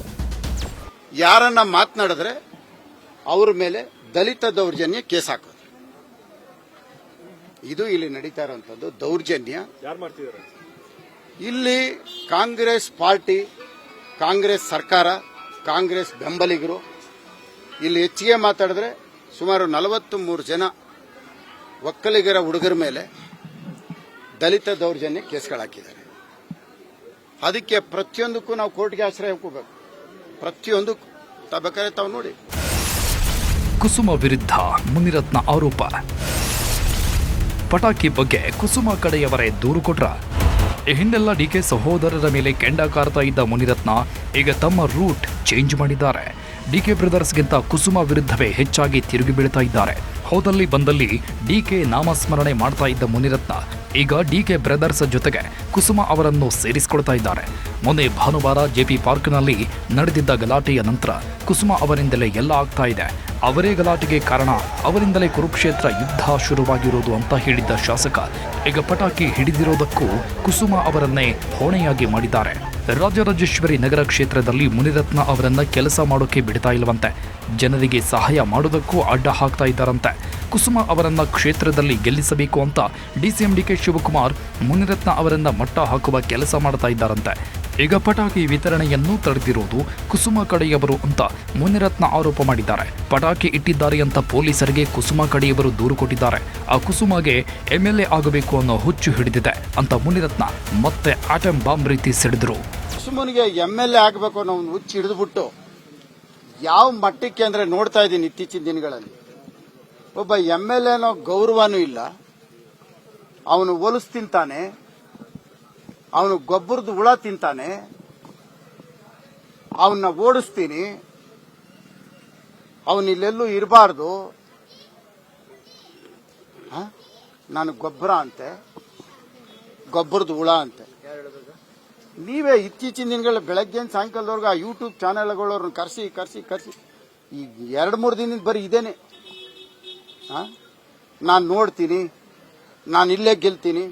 ಯಾರನ್ನ ಮಾತನಾಡಿದ್ರೆ ಅವ್ರ ಮೇಲೆ ದಲಿತ ದೌರ್ಜನ್ಯ ಕೇಸ್ ಹಾಕೋದು, ಇದು ಇಲ್ಲಿ ನಡೀತಾ ಇರುವಂತದ್ದು ದೌರ್ಜನ್ಯ. ಇಲ್ಲಿ ಕಾಂಗ್ರೆಸ್ ಪಾರ್ಟಿ, ಕಾಂಗ್ರೆಸ್ ಸರ್ಕಾರ, ಕಾಂಗ್ರೆಸ್ ಬೆಂಬಲಿಗರು ಇಲ್ಲಿ ಹೆಚ್ಚಿಗೆ ಮಾತಾಡಿದ್ರೆ ಸುಮಾರು 43 ಜನ ಒಕ್ಕಲಿಗರ ಹುಡುಗರ ಮೇಲೆ ದಲಿತ ದೌರ್ಜನ್ಯ ಕೇಸ್ಗಳಾಕಿದ್ದಾರೆ. ಅದಕ್ಕೆ ಪ್ರತಿಯೊಂದಕ್ಕೂ ನಾವು ಕೋರ್ಟ್ಗೆ ಆಶ್ರಯ ಹೋಗಬೇಕು. ಪ್ರತಿಯೊಂದಕ್ಕೂ ಬೇಕಾದ್ರೆ ತಾವು ನೋಡಿ. ಕುಸುಮ ವಿರುದ್ಧ ಮುನಿರತ್ನ ಆರೋಪ. ಪಟಾಕಿ ಬಗ್ಗೆ ಕುಸುಮ ಕಡೆಯವರೇ ದೂರು ಕೊಟ್ರ. ಈ ಹಿಂದೆಲ್ಲ ಡಿಕೆ ಸಹೋದರರ ಮೇಲೆ ಕೆಂಡ ಕಾರ್ತಾ ಇದ್ದ ಮುನಿರತ್ನ ಈಗ ತಮ್ಮ ರೂಟ್ ಚೇಂಜ್ ಮಾಡಿದ್ದಾರೆ. ಡಿಕೆ ಬ್ರದರ್ಸ್ಗಿಂತ ಕುಸುಮ ವಿರುದ್ಧವೇ ಹೆಚ್ಚಾಗಿ ತಿರುಗಿ ಬೀಳ್ತಾ ಇದ್ದಾರೆ. ಹೋದಲ್ಲಿ ಬಂದಲ್ಲಿ ಡಿಕೆ ನಾಮಸ್ಮರಣೆ ಮಾಡ್ತಾ ಇದ್ದ ಮುನಿರತ್ನ ಈಗ ಡಿಕೆ ಬ್ರದರ್ಸ್ ಜೊತೆಗೆ ಕುಸುಮ ಅವರನ್ನು ಸೇರಿಸಿಕೊಳ್ತಾ ಇದ್ದಾರೆ. ಮೊನ್ನೆ ಭಾನುವಾರ ಜೆಪಿ ಪಾರ್ಕ್ನಲ್ಲಿ ನಡೆದಿದ್ದ ಗಲಾಟೆಯ ನಂತರ ಕುಸುಮ ಅವರಿಂದಲೇ ಎಲ್ಲ ಆಗ್ತಾ ಇದೆ, ಅವರೇ ಗಲಾಟೆಗೆ ಕಾರಣ, ಅವರಿಂದಲೇ ಕುರುಕ್ಷೇತ್ರ ಯುದ್ಧ ಶುರುವಾಗಿರೋದು ಅಂತ ಹೇಳಿದ್ದ ಶಾಸಕ ಈಗ ಪಟಾಕಿ ಹಿಡಿದಿರೋದಕ್ಕೂ ಕುಸುಮ ಅವರನ್ನೇ ಹೊಣೆಯಾಗಿ ಮಾಡಿದ್ದಾರೆ. ರಾಜರಾಜೇಶ್ವರಿ ನಗರ ಕ್ಷೇತ್ರದಲ್ಲಿ ಮುನಿರತ್ನ ಅವರನ್ನ ಕೆಲಸ ಮಾಡೋಕೆ ಬಿಡ್ತಾ ಇಲ್ವಂತೆ. ಜನರಿಗೆ ಸಹಾಯ ಮಾಡೋದಕ್ಕೂ ಅಡ್ಡ ಹಾಕ್ತಾ ಇದ್ದಾರಂತೆ. ಕುಸುಮ ಅವರನ್ನ ಕ್ಷೇತ್ರದಲ್ಲಿ ಗೆಲ್ಲಿಸಬೇಕು ಅಂತ ಡಿಸಿಎಂ ಡಿಕೆ ಶಿವಕುಮಾರ್ ಮುನಿರತ್ನ ಅವರನ್ನ ಮಟ್ಟ ಹಾಕುವ ಕೆಲಸ ಮಾಡ್ತಾ ಇದ್ದಾರಂತೆ. ಈಗ ಪಟಾಕಿ ವಿತರಣೆಯನ್ನು ತಡೆದಿರೋದು ಕುಸುಮ ಕಡೆಯವರು ಅಂತ ಮುನಿರತ್ನ ಆರೋಪ ಮಾಡಿದ್ದಾರೆ. ಪಟಾಕಿ ಇಟ್ಟಿದ್ದಾರೆ ಅಂತ ಪೊಲೀಸರಿಗೆ ಕುಸುಮ ಕಡೆಯವರು ದೂರು ಕೊಟ್ಟಿದ್ದಾರೆ. ಆ ಕುಸುಮಗೆ MLA ಆಗಬೇಕು ಅನ್ನೋ ಹುಚ್ಚು ಹಿಡಿದಿದೆ ಅಂತ ಮುನಿರತ್ನ ಮತ್ತೆ ಆಟಂ ಬಾಂಬ್ ರೀತಿ ಸಿಡಿದ್ರು. ಕುಸುಮನಿಗೆ MLA ಆಗಬೇಕು ಅನ್ನೋ ಒಂದು ಹುಚ್ಚು ಹಿಡಿದ್ಬಿಟ್ಟು ಯಾವ ಮಟ್ಟಕ್ಕೆ ಅಂದ್ರೆ ನೋಡ್ತಾ ಇದ್ದೀನಿ ಇತ್ತೀಚಿನ ದಿನಗಳಲ್ಲಿ. ಒಬ್ಬ MLA ಅನ್ನೋ ಗೌರವನೂ ಇಲ್ಲ, ಅವನು ಹೊಲಸು ತಿಂತಾನೆ, ಅವನು ಗೊಬ್ಬರದ ಹುಳ ತಿಂತಾನೆ, ಅವನ್ನ ಓಡಿಸ್ತೀನಿ, ಅವನಿಲ್ಲೆಲ್ಲೂ ಇರಬಾರ್ದು, ನಾನು ಗೊಬ್ಬರ ಅಂತೆ, ಗೊಬ್ಬರದ ಹುಳ ಅಂತೆ. ನೀವೇ ಇತ್ತೀಚಿನ ದಿನಗಳ ಬೆಳಗ್ಗೆ ಸಾಯಂಕಾಲದವರೆಗೂ ಆ ಯೂಟ್ಯೂಬ್ ಚಾನೆಲ್ಗಳವ್ರನ್ನ ಕರೆಸಿ ಈಗ 2-3 ದಿನದಿಂದ ಬರೀ ಇದೇನೆ. ನಾನು ನೋಡ್ತೀನಿ, ನಾನು ಇಲ್ಲೇ ಗೆಲ್ತೀನಿ.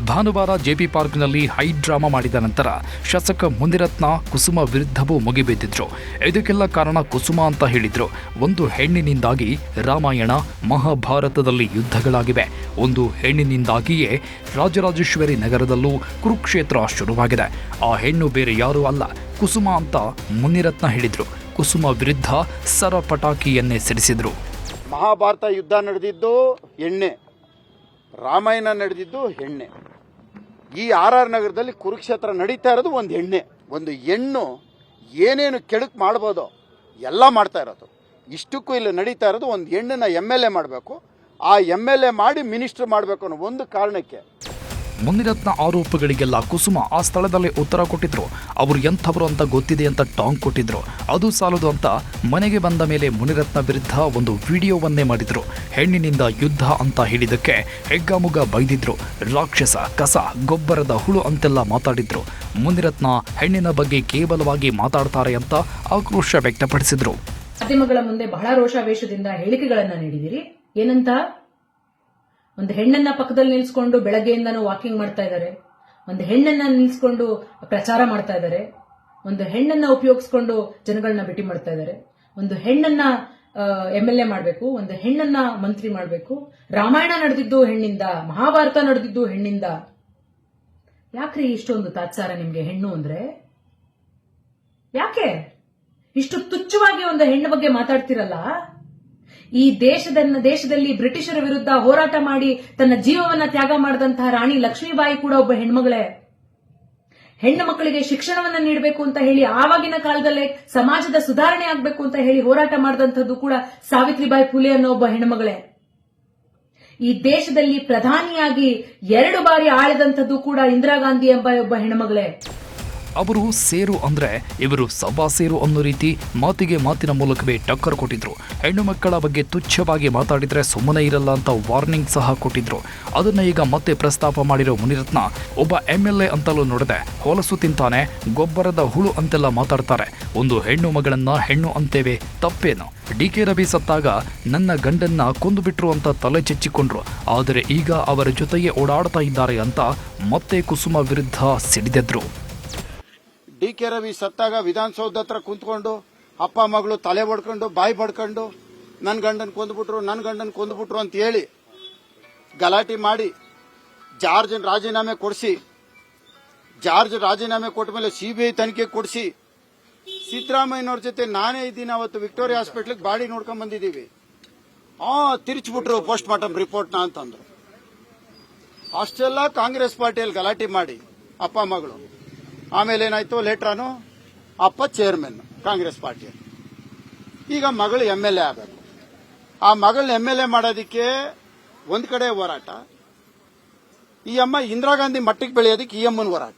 ಭಾನುವಾರ ಜೆಪಿ ಪಾರ್ಕ್ನಲ್ಲಿ ಹೈ ಡ್ರಾಮಾ ಮಾಡಿದ ನಂತರ ಶಾಸಕ ಮುನಿರತ್ನ ಕುಸುಮ ವಿರುದ್ಧವೂ ಮುಗಿಬಿದ್ದಿದ್ರು. ಇದಕ್ಕೆಲ್ಲ ಕಾರಣ ಕುಸುಮ ಅಂತ ಹೇಳಿದ್ರು. ಒಂದು ಹೆಣ್ಣಿನಿಂದಾಗಿ ರಾಮಾಯಣ ಮಹಾಭಾರತದಲ್ಲಿ ಯುದ್ಧಗಳಾಗಿವೆ. ಒಂದು ಹೆಣ್ಣಿನಿಂದಾಗಿಯೇ ರಾಜರಾಜೇಶ್ವರಿ ನಗರದಲ್ಲೂ ಕುರುಕ್ಷೇತ್ರ ಶುರುವಾಗಿದೆ. ಆ ಹೆಣ್ಣು ಬೇರೆ ಯಾರೂ ಅಲ್ಲ, ಕುಸುಮ ಅಂತ ಮುನಿರತ್ನ ಹೇಳಿದ್ರು. ಕುಸುಮ ವಿರುದ್ಧ ಸರ ಪಟಾಕಿಯನ್ನೇ ಸಿಡಿಸಿದ್ರು. ಮಹಾಭಾರತ ಯುದ್ಧ ನಡೆದಿದ್ದು ಎಣ್ಣೆ, ರಾಮಾಯಣ ನಡೆದಿದ್ದು ಎಣ್ಣೆ. ಈ RR ನಗರದಲ್ಲಿ ಕುರುಕ್ಷೇತ್ರ ನಡೀತಾ ಇರೋದು ಒಂದು ಎಣ್ಣೆ. ಒಂದು ಹೆಣ್ಣು ಏನೇನು ಕೆಡುಕು ಮಾಡ್ಬೋದೋ ಎಲ್ಲ ಮಾಡ್ತಾ ಇರೋದು. ಇಷ್ಟಕ್ಕೂ ಇಲ್ಲಿ ನಡೀತಾ ಇರೋದು ಒಂದು ಹೆಣ್ಣನ್ನ MLA ಮಾಡಬೇಕು, ಆ MLA ಮಾಡಿ ಮಿನಿಸ್ಟರ್ ಮಾಡಬೇಕು ಅನ್ನೋ ಒಂದು ಕಾರಣಕ್ಕೆ. ಮುನಿರತ್ನ ಆರೋಪಗಳಿಗೆಲ್ಲ ಕುಸುಮ ಆ ಸ್ಥಳದಲ್ಲೇ ಉತ್ತರ ಕೊಟ್ಟಿದ್ರು. ಅವರು ಎಂಥವರು ಅಂತ ಗೊತ್ತಿದೆ ಅಂತ ಟಾಂಗ್ ಕೊಟ್ಟಿದ್ರು. ಅದು ಸಾಲದು ಅಂತ ಮನೆಗೆ ಬಂದ ಮೇಲೆ ಮುನಿರತ್ನ ವಿರುದ್ಧ ಒಂದು ವಿಡಿಯೋವನ್ನೇ ಮಾಡಿದ್ರು. ಹೆಣ್ಣಿನಿಂದ ಯುದ್ಧ ಅಂತ ಹೇಳಿದಕ್ಕೆ ಹೆಗ್ಗಾಮುಗ ಬೈದಿದ್ರು. ರಾಕ್ಷಸ, ಕಸ, ಗೊಬ್ಬರದ ಹುಳು ಅಂತೆಲ್ಲ ಮಾತಾಡಿದ್ರು. ಮುನಿರತ್ನ ಹೆಣ್ಣಿನ ಬಗ್ಗೆ ಕೇವಲವಾಗಿ ಮಾತಾಡ್ತಾರೆ ಅಂತ ಆಕ್ರೋಶ ವ್ಯಕ್ತಪಡಿಸಿದ್ರು. ಮಾಧ್ಯಮಗಳ ಮುಂದೆ ಬಹಳ ರೋಷಾವೇಶದಿಂದ ಹೇಳಿಕೆಗಳನ್ನ ನೀಡಿದಿರಿ. ಏನಂತ? ಒಂದು ಹೆಣ್ಣನ್ನ ಪಕ್ಕದಲ್ಲಿ ನಿಲ್ಸ್ಕೊಂಡು ಬೆಳಗ್ಗೆಯಿಂದನೂ ವಾಕಿಂಗ್ ಮಾಡ್ತಾ ಇದ್ದಾರೆ, ಒಂದು ಹೆಣ್ಣನ್ನ ನಿಲ್ಸ್ಕೊಂಡು ಪ್ರಚಾರ ಮಾಡ್ತಾ ಇದ್ದಾರೆ, ಒಂದು ಹೆಣ್ಣನ್ನ ಉಪಯೋಗಿಸ್ಕೊಂಡು ಜನಗಳನ್ನ ಭೇಟಿ ಮಾಡ್ತಾ ಇದ್ದಾರೆ, ಒಂದು ಹೆಣ್ಣನ್ನ MLA ಮಾಡಬೇಕು, ಒಂದು ಹೆಣ್ಣನ್ನ ಮಂತ್ರಿ ಮಾಡಬೇಕು. ರಾಮಾಯಣ ನಡೆದಿದ್ದು ಹೆಣ್ಣಿಂದ, ಮಹಾಭಾರತ ನಡೆದಿದ್ದು ಹೆಣ್ಣಿಂದ. ಯಾಕ್ರಿ ಇಷ್ಟೊಂದು ತಾತ್ಸಾರ ನಿಮ್ಗೆ ಹೆಣ್ಣು ಅಂದ್ರೆ? ಯಾಕೆ ಇಷ್ಟು ತುಚ್ಛವಾಗಿ ಒಂದು ಹೆಣ್ಣು ಬಗ್ಗೆ ಮಾತಾಡ್ತಿರಲ್ಲ? ಈ ದೇಶದಲ್ಲಿ ಬ್ರಿಟಿಷರ ವಿರುದ್ಧ ಹೋರಾಟ ಮಾಡಿ ತನ್ನ ಜೀವವನ್ನ ತ್ಯಾಗ ಮಾಡಿದಂತಹ ರಾಣಿ ಲಕ್ಷ್ಮೀಬಾಯಿ ಕೂಡ ಒಬ್ಬ ಹೆಣ್ಮಗಳೇ. ಹೆಣ್ಣು ಮಕ್ಕಳಿಗೆ ಶಿಕ್ಷಣವನ್ನ ನೀಡಬೇಕು ಅಂತ ಹೇಳಿ ಆವಾಗಿನ ಕಾಲದಲ್ಲೇ ಸಮಾಜದ ಸುಧಾರಣೆ ಆಗ್ಬೇಕು ಅಂತ ಹೇಳಿ ಹೋರಾಟ ಮಾಡಿದಂಥದ್ದು ಕೂಡ ಸಾವಿತ್ರಿಬಾಯಿ ಫುಲೆ ಅನ್ನೋ ಒಬ್ಬ ಹೆಣ್ಮಗಳೇ. ಈ ದೇಶದಲ್ಲಿ ಪ್ರಧಾನಿಯಾಗಿ 2 ಬಾರಿ ಆಳಿದಂಥದ್ದು ಕೂಡ ಇಂದಿರಾ ಗಾಂಧಿ ಎಂಬ ಒಬ್ಬ ಹೆಣ್ಮಗಳೇ. ಅವರು ಸೇರು ಅಂದ್ರೆ ಇವರು ಸಭಾ ಸೇರು ಅನ್ನೋ ರೀತಿ ಮಾತಿಗೆ ಮಾತಿನ ಮೂಲಕವೇ ಟಕ್ಕರ್ ಕೊಟ್ಟಿದ್ರು. ಹೆಣ್ಣು ಮಕ್ಕಳ ಬಗ್ಗೆ ತುಚ್ಛವಾಗಿ ಮಾತಾಡಿದ್ರೆ ಸುಮ್ಮನೆ ಇರಲ್ಲ ಅಂತ ವಾರ್ನಿಂಗ್ ಸಹ ಕೊಟ್ಟಿದ್ರು. ಅದನ್ನ ಈಗ ಮತ್ತೆ ಪ್ರಸ್ತಾಪ ಮಾಡಿರೋ ಮುನಿರತ್ನ ಒಬ್ಬ MLA ಅಂತಲೂ ನೋಡದೆ ಹೊಲಸು ತಿಂತಾನೆ, ಗೊಬ್ಬರದ ಹುಳು ಅಂತೆಲ್ಲ ಮಾತಾಡ್ತಾರೆ. ಒಂದು ಹೆಣ್ಣು ಮಗಳನ್ನ ಹೆಣ್ಣು ಅಂತೇವೆ, ತಪ್ಪೇನು? DK ರವಿ ಸತ್ತಾಗ ನನ್ನ ಗಂಡನ್ನ ಕೊಂದುಬಿಟ್ರು ಅಂತ ತಲೆ ಚೆಚ್ಚಿಕೊಂಡ್ರು. ಆದರೆ ಈಗ ಅವರ ಜೊತೆಗೆ ಓಡಾಡ್ತಾ ಇದ್ದಾರೆ ಅಂತ ಮತ್ತೆ ಕುಸುಮ ವಿರುದ್ಧ ಸಿಡಿದೆದ್ರು. DK ರವಿ ಸತ್ತಾಗ ವಿಧಾನಸೌಧ ಹತ್ರ ಕುಂತ್ಕೊಂಡು ಅಪ್ಪ ಮಗಳು ತಲೆ ಬಡ್ಕೊಂಡು ಬಾಯಿ ಬಡ್ಕೊಂಡು ನನ್ನ ಗಂಡನ್ ಕೊಂದ್ಬಿಟ್ರು ಅಂತ ಹೇಳಿ ಗಲಾಟೆ ಮಾಡಿ ಜಾರ್ಜ್ ರಾಜೀನಾಮೆ ಕೊಟ್ಟ ಮೇಲೆ CBI ತನಿಖೆ ಕೊಡಿಸಿ ಸಿದ್ದರಾಮಯ್ಯನವ್ರ ಜೊತೆ ನಾನೇ ಇದ್ದೀನಿ. ಅವತ್ತು ವಿಕ್ಟೋರಿಯಾ ಹಾಸ್ಪಿಟ್ಲಿಗೆ ಬಾಡಿ ನೋಡ್ಕೊಂಡ್ ಬಂದಿದ್ದೀವಿ. ತಿರ್ಚ್ಬಿಟ್ರು ಪೋಸ್ಟ್ ಮಾರ್ಟಮ್ ರಿಪೋರ್ಟ್ನ ಅಂತಂದ್ರು. ಅಷ್ಟೆಲ್ಲ ಕಾಂಗ್ರೆಸ್ ಪಾರ್ಟಿಯಲ್ಲಿ ಗಲಾಟೆ ಮಾಡಿ ಅಪ್ಪ ಮಗಳು. ಆಮೇಲೆ ಏನಾಯ್ತು, ಲೇಟ್ರಾನು ಅಪ್ಪ ಚೇರ್ಮನ್ ಕಾಂಗ್ರೆಸ್ ಪಾರ್ಟಿಯಲ್ಲಿ. ಈಗ ಮಗಳು MLA ಆಗಬೇಕು. ಆ ಮಗಳನ್ನ MLA ಮಾಡೋದಕ್ಕೆ ಒಂದ್ ಕಡೆ ಹೋರಾಟ, ಈ ಅಮ್ಮ ಇಂದಿರಾ ಗಾಂಧಿ ಮಟ್ಟಿಗೆ ಬೆಳೆಯೋದಕ್ಕೆ ಈ ಅಮ್ಮನ ಹೋರಾಟ.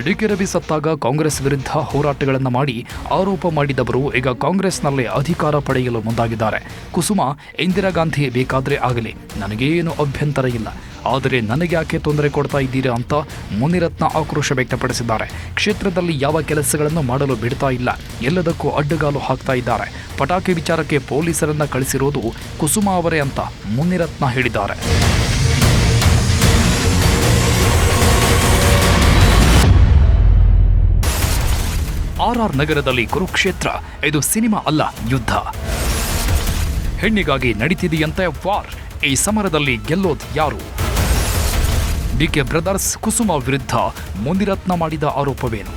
DK ರವಿ ಸತ್ತಾಗ ಕಾಂಗ್ರೆಸ್ ವಿರುದ್ಧ ಹೋರಾಟಗಳನ್ನು ಮಾಡಿ ಆರೋಪ ಮಾಡಿದವರು ಈಗ ಕಾಂಗ್ರೆಸ್ನಲ್ಲೇ ಅಧಿಕಾರ ಪಡೆಯಲು ಮುಂದಾಗಿದ್ದಾರೆ. ಕುಸುಮ ಇಂದಿರಾ ಗಾಂಧಿ ಬೇಕಾದ್ರೆ ಆಗಲಿ, ನನಗೇನು ಅಭ್ಯಂತರ ಇಲ್ಲ, ಆದರೆ ನನಗ್ಯಾಕೆ ತೊಂದರೆ ಕೊಡ್ತಾ ಇದ್ದೀರಾ ಅಂತ ಮುನಿರತ್ನ ಆಕ್ರೋಶ ವ್ಯಕ್ತಪಡಿಸಿದ್ದಾರೆ. ಕ್ಷೇತ್ರದಲ್ಲಿ ಯಾವ ಕೆಲಸಗಳನ್ನು ಮಾಡಲು ಬಿಡ್ತಾ ಇಲ್ಲ, ಎಲ್ಲದಕ್ಕೂ ಅಡ್ಡಗಾಲು ಹಾಕ್ತಾ ಇದ್ದಾರೆ. ಪಟಾಕಿ ವಿಚಾರಕ್ಕೆ ಪೊಲೀಸರನ್ನ ಕಳಿಸಿರೋದು ಕುಸುಮ ಅವರೇ ಅಂತ ಮುನಿರತ್ನ ಹೇಳಿದ್ದಾರೆ. RR ನಗರದಲ್ಲಿ ಕುರುಕ್ಷೇತ್ರ, ಇದು ಸಿನಿಮಾ ಅಲ್ಲ, ಯುದ್ಧ. ಹೆಣ್ಣಿಗಾಗಿ ನಡೀತಿದೆಯಂತೆ ವಾರ್. ಈ ಸಮರದಲ್ಲಿ ಗೆಲ್ಲೋದು ಯಾರು? DK ಬ್ರದರ್ಸ್ ಕುಸುಮ ವಿರುದ್ಧ ಮುನಿರತ್ನ ಮಾಡಿದ ಆರೋಪವೇನು?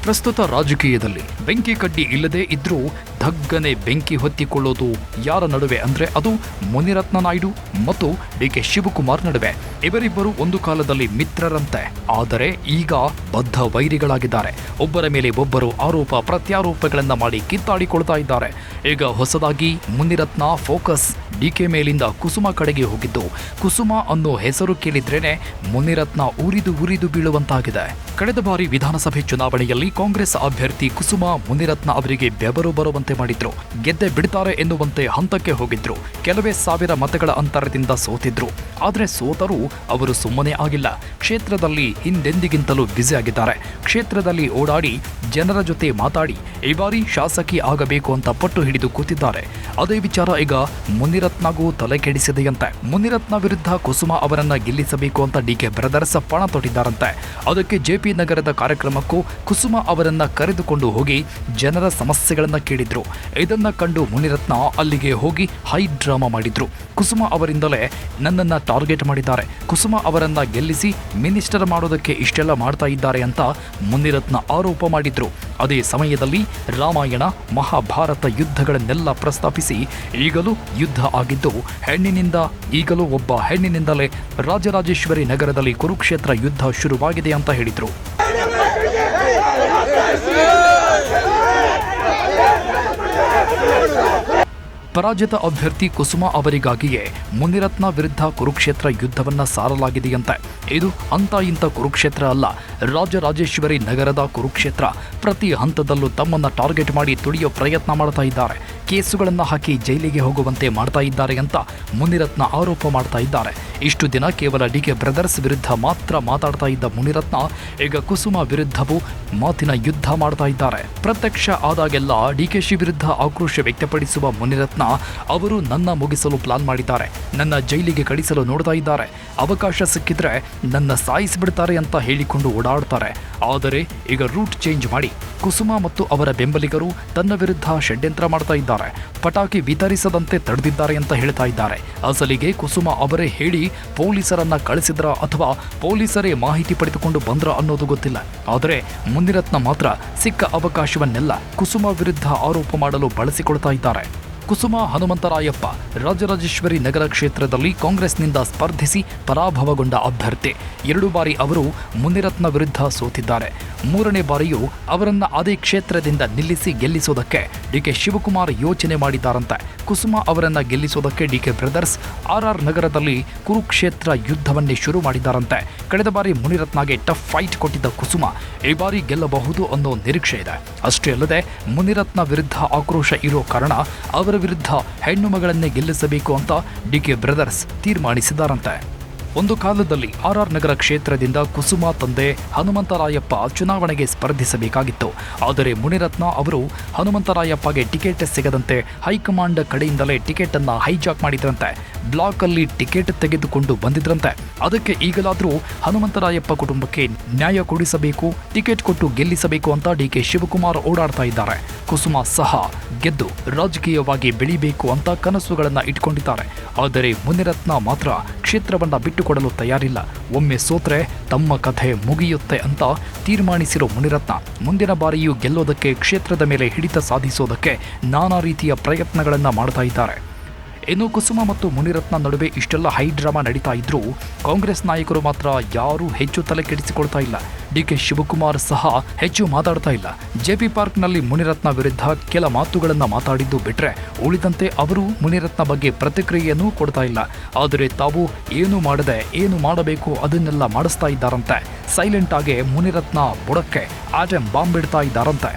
ಪ್ರಸ್ತುತ ರಾಜಕೀಯದಲ್ಲಿ ಬೆಂಕಿ ಕಡ್ಡಿ ಇಲ್ಲದೇ ಇದ್ರೂ ಧಗ್ಗನೆ ಬೆಂಕಿ ಹೊತ್ತಿಕೊಳ್ಳೋದು ಯಾರ ನಡುವೆ ಅಂದ್ರೆ ಅದು ಮುನಿರತ್ನ ನಾಯ್ಡು ಮತ್ತು DK ಶಿವಕುಮಾರ್ ನಡುವೆ. ಇವರಿಬ್ಬರು ಒಂದು ಕಾಲದಲ್ಲಿ ಮಿತ್ರರಂತೆ, ಆದರೆ ಈಗ ಬದ್ಧ ವೈರಿಗಳಾಗಿದ್ದಾರೆ. ಒಬ್ಬರ ಮೇಲೆ ಒಬ್ಬರು ಆರೋಪ ಪ್ರತ್ಯಾರೋಪಗಳನ್ನ ಮಾಡಿ ಕಿತ್ತಾಡಿಕೊಳ್ತಾ ಇದ್ದಾರೆ. ಈಗ ಹೊಸದಾಗಿ ಮುನಿರತ್ನ ಫೋಕಸ್ DK ಮೇಲಿಂದ ಕುಸುಮ ಕಡೆಗೆ ಹೋಗಿದ್ದು, ಕುಸುಮ ಅನ್ನೋ ಹೆಸರು ಕೇಳಿದ್ರೇನೆ ಮುನಿರತ್ನ ಉರಿದು ಬೀಳುವಂತಾಗಿದೆ. ಕಳೆದ ಬಾರಿ ವಿಧಾನಸಭೆ ಚುನಾವಣೆಯಲ್ಲಿ ಕಾಂಗ್ರೆಸ್ ಅಭ್ಯರ್ಥಿ ಕುಸುಮ ಮುನಿರತ್ನ ಅವರಿಗೆ ಬೆವರು ಬರುವಂತೆ ಮಾಡಿದ್ರು. ಗೆದ್ದೆ ಬಿಡ್ತಾರೆ ಎನ್ನುವಂತೆ ಹಂತಕ್ಕೆ ಹೋಗಿದ್ರು. ಕೆಲವೇ ಸಾವಿರ ಮತಗಳ ಅಂತರದಿಂದ ಸೋತಿದ್ರು. ಆದರೆ ಸೋತರೂ ಅವರು ಸುಮ್ಮನೆ ಆಗಿಲ್ಲ. ಕ್ಷೇತ್ರದಲ್ಲಿ ಹಿಂದೆಂದಿಗಿಂತಲೂ ಬ್ಯುಸಿ ಆಗಿದ್ದಾರೆ. ಕ್ಷೇತ್ರದಲ್ಲಿ ಓಡಾಡಿ ಜನರ ಜೊತೆ ಮಾತಾಡಿ ಈ ಬಾರಿ ಶಾಸಕಿ ಆಗಬೇಕು ಅಂತ ಪಟ್ಟು ಹಿಡಿದು ಕೂತಿದ್ದಾರೆ. ಅದೇ ವಿಚಾರ ಈಗ ಮುನಿರತ್ನಗೂ ತಲೆ ಕೆಡಿಸಿದೆಯಂತೆ. ಮುನಿರತ್ನ ವಿರುದ್ಧ ಕುಸುಮ ಅವರನ್ನ ಗೆಲ್ಲಿಸಬೇಕು ಅಂತ DK ಬ್ರದರ್ಸ್ ಪಣ ತೊಟ್ಟಿದ್ದಾರಂತೆ. ಅದಕ್ಕೆ JP ನಗರದ ಕಾರ್ಯಕ್ರಮಕ್ಕೂ ಕುಸುಮ ಅವರನ್ನ ಕರೆದುಕೊಂಡು ಹೋಗಿ ಜನರ ಸಮಸ್ಯೆಗಳನ್ನ ಕೇಳಿದ್ರು. ಇದನ್ನ ಕಂಡು ಮುನಿರತ್ನ ಅಲ್ಲಿಗೆ ಹೋಗಿ ಹೈ ಡ್ರಾಮಾ ಮಾಡಿದ್ರು. ಕುಸುಮ ಅವರಿಂದಲೇ ನನ್ನನ್ನ ಟಾರ್ಗೆಟ್ ಮಾಡಿದ್ದಾರೆ, ಕುಸುಮ ಅವರನ್ನ ಗೆಲ್ಲಿಸಿ ಮಿನಿಸ್ಟರ್ ಮಾಡೋದಕ್ಕೆ ಇಷ್ಟೆಲ್ಲ ಮಾಡ್ತಾ ಇದ್ದಾರೆ ಅಂತ ಮುನಿರತ್ನ ಆರೋಪ ಮಾಡಿದ್ರು. ಅದೇ ಸಮಯದಲ್ಲಿ ರಾಮಾಯಣ ಮಹಾಭಾರತ ಯುದ್ಧಗಳನ್ನೆಲ್ಲ ಪ್ರಸ್ತಾಪಿಸಿ ಈಗಲೂ ಯುದ್ಧ ಆಗಿದ್ದು ಹೆಣ್ಣಿನಿಂದ, ಈಗಲೂ ಒಬ್ಬ ಹೆಣ್ಣಿನಿಂದಲೇ ರಾಜರಾಜೇಶ್ವರಿ ನಗರದಲ್ಲಿ ಕುರುಕ್ಷೇತ್ರ ಯುದ್ಧ ಶುರುವಾಗಿದೆ ಅಂತ ಹೇಳಿದ್ರು. ಪರಾಜಿತ ಅಭ್ಯರ್ಥಿ ಕುಸುಮ ಅವರಿಗಾಗಿಯೇ ಮುನಿರತ್ನ ವಿರುದ್ಧ ಕುರುಕ್ಷೇತ್ರ ಯುದ್ಧವನ್ನ ಸಾರಲಾಗಿದೆಯಂತೆ. ಇದು ಅಂತ ಇಂಥ ಕುರುಕ್ಷೇತ್ರ ಅಲ್ಲ, ರಾಜರಾಜೇಶ್ವರಿ ನಗರದ ಕುರುಕ್ಷೇತ್ರ. ಪ್ರತಿ ಹಂತದಲ್ಲೂ ತಮ್ಮನ್ನ ಟಾರ್ಗೆಟ್ ಮಾಡಿ ತುಳಿಯೋ ಪ್ರಯತ್ನ ಮಾಡ್ತಾ ಇದ್ದಾರೆ. ಕೇಸುಗಳನ್ನು ಹಾಕಿ ಜೈಲಿಗೆ ಹೋಗುವಂತೆ ಮಾಡ್ತಾ ಇದ್ದಾರೆ ಅಂತ ಮುನಿರತ್ನ ಆರೋಪ ಮಾಡ್ತಾ ಇದ್ದಾರೆ. ಇಷ್ಟು ದಿನ ಕೇವಲ DK ಬ್ರದರ್ಸ್ ವಿರುದ್ಧ ಮಾತ್ರ ಮಾತಾಡ್ತಾ ಇದ್ದ ಮುನಿರತ್ನ ಈಗ ಕುಸುಮ ವಿರುದ್ಧವೂ ಮಾತಿನ ಯುದ್ಧ ಮಾಡ್ತಾ ಇದ್ದಾರೆ. ಪ್ರತ್ಯಕ್ಷ ಆದಾಗೆಲ್ಲ DKಶಿ ವಿರುದ್ಧ ಆಕ್ರೋಶ ವ್ಯಕ್ತಪಡಿಸುವ ಮುನಿರತ್ನ ಅವರು ನನ್ನ ಮುಗಿಸಲು ಪ್ಲಾನ್ ಮಾಡಿದ್ದಾರೆ, ನನ್ನ ಜೈಲಿಗೆ ಕಳಿಸಲು ನೋಡ್ತಾ ಇದ್ದಾರೆ, ಅವಕಾಶ ಸಿಕ್ಕಿದ್ರೆ ನನ್ನ ಸಾಯಿಸಿಬಿಡ್ತಾರೆ ಅಂತ ಹೇಳಿಕೊಂಡು ಓಡಾಡ್ತಾರೆ. ಆದರೆ ಈಗ ರೂಟ್ ಚೇಂಜ್ ಮಾಡಿ ಕುಸುಮ ಮತ್ತು ಅವರ ಬೆಂಬಲಿಗರು ತನ್ನ ವಿರುದ್ಧ ಷಡ್ಯಂತ್ರ ಮಾಡ್ತಾ ಇದ್ದಾರೆ, ಪಟಾಕಿ ವಿತರಿಸದಂತೆ ತಡೆದಿದ್ದಾರೆ ಅಂತ ಹೇಳ್ತಾ ಇದ್ದಾರೆ. ಅಸಲಿಗೆ ಕುಸುಮ ಅವರೇ ಹೇಳಿ ಪೊಲೀಸರನ್ನ ಕಳಿಸಿದ್ರ ಅಥವಾ ಪೊಲೀಸರೇ ಮಾಹಿತಿ ಪಡೆದುಕೊಂಡು ಬಂದ್ರ ಅನ್ನೋದು ಗೊತ್ತಿಲ್ಲ. ಆದರೆ ಮುನಿರತ್ನ ಮಾತ್ರ ಸಿಕ್ಕ ಅವಕಾಶವನ್ನೆಲ್ಲ ಕುಸುಮ ವಿರುದ್ಧ ಆರೋಪ ಮಾಡಲು ಬಳಸಿಕೊಳ್ತಾ ಇದ್ದಾರೆ. ಕುಸುಮ ಹನುಮಂತರಾಯಪ್ಪ ರಾಜರಾಜೇಶ್ವರಿ ನಗರ ಕ್ಷೇತ್ರದಲ್ಲಿ ಕಾಂಗ್ರೆಸ್ನಿಂದ ಸ್ಪರ್ಧಿಸಿ ಪರಾಭವಗೊಂಡ ಅಭ್ಯರ್ಥಿ. 2 ಬಾರಿ ಅವರು ಮುನಿರತ್ನ ವಿರುದ್ಧ ಸೋತಿದ್ದಾರೆ. 3ನೇ ಬಾರಿಯೂ ಅವರನ್ನ ಅದೇ ಕ್ಷೇತ್ರದಿಂದ ನಿಲ್ಲಿಸಿ ಗೆಲ್ಲಿಸೋದಕ್ಕೆ ಡಿಕೆ ಶಿವಕುಮಾರ್ ಯೋಚನೆ ಮಾಡಿದ್ದಾರಂತೆ. ಕುಸುಮ ಅವರನ್ನ ಗೆಲ್ಲಿಸೋದಕ್ಕೆ ಡಿಕೆ ಬ್ರದರ್ಸ್ ಆರ್ಆರ್ ನಗರದಲ್ಲಿ ಕುರುಕ್ಷೇತ್ರ ಯುದ್ಧವನ್ನೇ ಶುರು ಮಾಡಿದ್ದಾರಂತೆ. ಕಳೆದ ಬಾರಿ ಮುನಿರತ್ನಗೆ ಟಫ್ ಫೈಟ್ ಕೊಟ್ಟಿದ್ದ ಕುಸುಮ ಈ ಬಾರಿ ಗೆಲ್ಲಬಹುದು ಅನ್ನೋ ನಿರೀಕ್ಷೆ ಇದೆ. ಅಷ್ಟೇ ಅಲ್ಲದೆ ಮುನಿರತ್ನ ವಿರುದ್ಧ ಆಕ್ರೋಶ ಇರೋ ಕಾರಣ ಅವರ ವಿರುದ್ಧ ಹೆಣ್ಣು ಮಗಳನ್ನೇ ಗೆಲ್ಲಿಸಬೇಕು ಅಂತ ಡಿಕೆ ಬ್ರದರ್ಸ್ ತೀರ್ಮಾನಿಸಿದ್ದಾರಂತೆ. ಒಂದು ಕಾಲದಲ್ಲಿ ಆರ್ಆರ್ ನಗರ ಕ್ಷೇತ್ರದಿಂದ ಕುಸುಮ ತಂದೆ ಹನುಮಂತರಾಯಪ್ಪ ಚುನಾವಣೆಗೆ ಸ್ಪರ್ಧಿಸಬೇಕಾಗಿತ್ತು. ಆದರೆ ಮುನಿರತ್ನ ಅವರು ಹನುಮಂತರಾಯಪ್ಪಗೆ ಟಿಕೆಟ್ ಸಿಗದಂತೆ ಹೈಕಮಾಂಡ್ ಕಡೆಯಿಂದಲೇ ಟಿಕೆಟ್ ಅನ್ನ ಹೈಜಾಕ್ ಮಾಡಿದ್ರಂತೆ. ಬ್ಲಾಕ್ ಅಲ್ಲಿ ಟಿಕೆಟ್ ತೆಗೆದುಕೊಂಡು ಬಂದಿದ್ರಂತೆ. ಅದಕ್ಕೆ ಈಗಲಾದರೂ ಹನುಮಂತರಾಯಪ್ಪ ಕುಟುಂಬಕ್ಕೆ ನ್ಯಾಯ ಕೊಡಿಸಬೇಕು, ಟಿಕೆಟ್ ಕೊಟ್ಟು ಗೆಲ್ಲಿಸಬೇಕು ಅಂತ ಡಿಕೆ ಶಿವಕುಮಾರ್ ಓಡಾಡ್ತಾ ಇದ್ದಾರೆ. ಕುಸುಮ ಸಹ ಗೆದ್ದು ರಾಜಕೀಯವಾಗಿ ಬೆಳಿಬೇಕು ಅಂತ ಕನಸುಗಳನ್ನ ಇಟ್ಕೊಂಡಿದ್ದಾರೆ. ಆದರೆ ಮುನಿರತ್ನ ಮಾತ್ರ ಕ್ಷೇತ್ರವನ್ನ ಬಿಟ್ಟುಕೊಡಲು ತಯಾರಿಲ್ಲ. ಒಮ್ಮೆ ಸೋತ್ರೆ ತಮ್ಮ ಕಥೆ ಮುಗಿಯುತ್ತೆ ಅಂತ ತೀರ್ಮಾನಿಸಿರೋ ಮುನಿರತ್ನ ಮುಂದಿನ ಬಾರಿಯೂ ಗೆಲ್ಲೋದಕ್ಕೆ, ಕ್ಷೇತ್ರದ ಮೇಲೆ ಹಿಡಿತ ಸಾಧಿಸೋದಕ್ಕೆ ನಾನಾ ರೀತಿಯ ಪ್ರಯತ್ನಗಳನ್ನ ಮಾಡ್ತಾ ಇದ್ದಾರೆ. ಇನ್ನು ಕುಸುಮ ಮತ್ತು ಮುನಿರತ್ನ ನಡುವೆ ಇಷ್ಟೆಲ್ಲ ಹೈ ಡ್ರಾಮಾ ನಡೀತಾ ಇದ್ರೂ ಕಾಂಗ್ರೆಸ್ ನಾಯಕರು ಮಾತ್ರ ಯಾರೂ ಹೆಚ್ಚು ತಲೆ ಕೆಡಿಸಿಕೊಳ್ತಾ ಇಲ್ಲ. ಡಿಕೆ ಶಿವಕುಮಾರ್ ಸಹ ಹೆಚ್ಚು ಮಾತಾಡ್ತಾ ಇಲ್ಲ. ಜೆಪಿ ಪಾರ್ಕ್ನಲ್ಲಿ ಮುನಿರತ್ನ ವಿರುದ್ಧ ಕೆಲ ಮಾತುಗಳನ್ನು ಮಾತಾಡಿದ್ದು ಬಿಟ್ರೆ ಉಳಿದಂತೆ ಅವರು ಮುನಿರತ್ನ ಬಗ್ಗೆ ಪ್ರತಿಕ್ರಿಯೆಯನ್ನೂ ಕೊಡ್ತಾ ಇಲ್ಲ. ಆದರೆ ತಾವು ಏನು ಮಾಡದೆ ಏನು ಮಾಡಬೇಕು ಅದನ್ನೆಲ್ಲ ಮಾಡಿಸ್ತಾ ಇದ್ದಾರಂತೆ. ಸೈಲೆಂಟ್ ಆಗಿ ಮುನಿರತ್ನ ಬುಡಕ್ಕೆ ಆಟಮ್ ಬಾಂಬ್ ಬಿಡ್ತಾ ಇದ್ದಾರಂತೆ.